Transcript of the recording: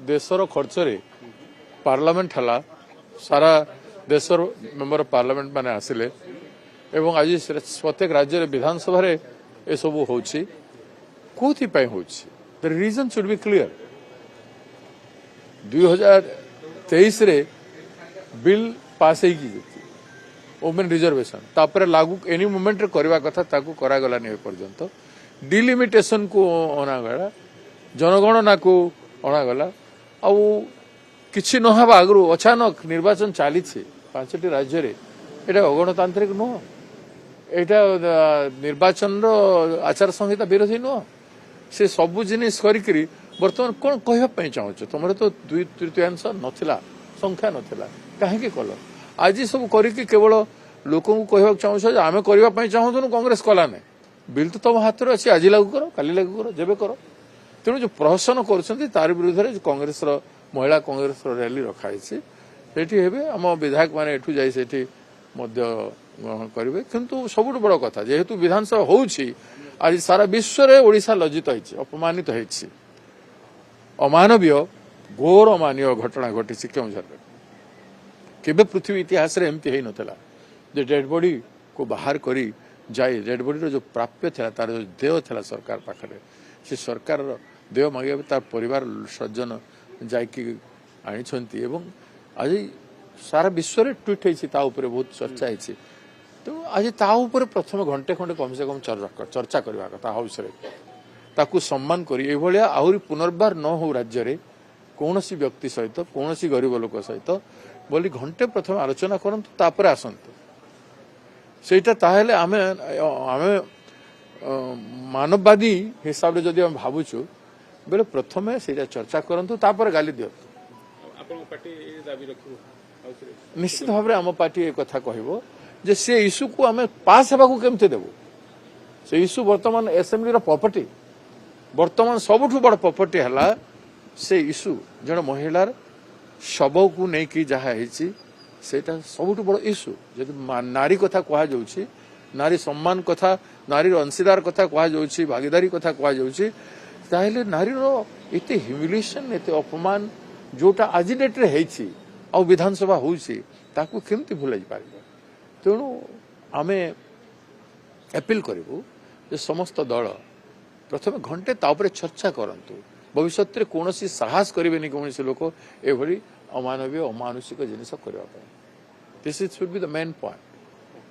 देशर खर्चरे पार्लियामेंट हला सारा देशर मेंबर ऑफ पार्लियामेंट माने आसिले एवं आज प्रत्येक राज्य विधानसभा रे ए सब होछि कोथि पय होछि the reason should be clear 2023 रे बिल पास है की वुमेन रिजर्वेशन तापर लागू एनी मोमेंट रे करबा कथा ताकू करा गला नै पर्यंत डिलिमिटेशन को अना गला जनगणना को अना गला आ किछि न हबा आगु अचानक निर्वाचन चली 5टी राज्य रे एटा अगणतांत्रिक नुह एटा निर्वाचन रो आचार संहिता विरोधी नुह से सबु जिनिस करी बर्तमान कौन कहवाई चाहूँ तुम तो 2/3 नथिला संख्या नथिला कहीं कल आज सब करके केवल लोक कहवा चाहूँ आम करने चाहूँ कांग्रेस कला ना बिल तो तुम हाथ में अच्छी आज लागू कर काली लागू कर जेबे कर तेणु जो प्रहसन कर विरुद्ध में कांग्रेस महिला कांग्रेस रैली रखाई से आम विधायक मैंने एठू जाई ग्रहण करेंगे किंतु सब बड़ कथा जेहेतु विधानसभा होउछि आज सारा विश्व रे ओडिशा लज्जित होइछि अपमानित होइछि अमानवीय घोर अमानवीय घटना घटी केउझर केबे पृथ्वी इतिहास रे एमती हेई नथला जे डेड बॉडी को बाहर करी जाई डेड बॉडी रो जो प्राप्य था तार जो देह था सरकार पाखरे से सरकार देह मागे तार परिवार सज्जन जाइकी आनिछंती एवं आज सारा विश्व रे ट्वीट हेछि ता ऊपर बहुत चर्चा हेछि तो आज ता ऊपर प्रथम घंटे खंडे कम से कम चर्चा करबा कथा हाउस रे ताकू सम्मान करी ए भलिया आहुरी पुनर्बार न हो राज्य रे कोनोसी व्यक्ति सहित कोनोसी गरीब लोक सहित बोली घंटे प्रथम आलोचना करंतु तापर आसंतु सेटा ताहेले आमे आमे मानववादी हिसाब रे जदि हम भाबुछु बेले प्रथमे सेटा चर्चा करंतु तापर गाली दियो आपन पार्टी दाबी रखिबो निश्चित भाव आम पार्टी एक कथा कहबो जे से इश्यू को आम पास हेबा को केमते देबो से इश्यू वर्तमान असेंबली रो प्रॉपर्टी वर्तमान सबुठु बड़ प्रॉपर्टी हला से इश्यू जण महिलार शव को नहीं कि जहा हेछि सेटा सबुठु बड़ इश्यू जदि नारी कथा कहा जाउछि नारी सम्मान कथा नारी अंशीदार कथा कहा जाउछि भागीदारी कथा कहा जाउछि ताहेले नारी रो एते ह्यूमिलिएशन एते अपमान जोटा आज डेट रे हेछि आ विधानसभा होउछि ताकू केमती भुलाई पारिबो तेणु आमे अपील करिबु जे समस्त दल प्रथम घंटे ताऊपर चर्चा करंतु भविष्य में कौन साहस करेनि कौन लोक एभली अमानवीय अमानुषिक जिनिस करने this should be the main point.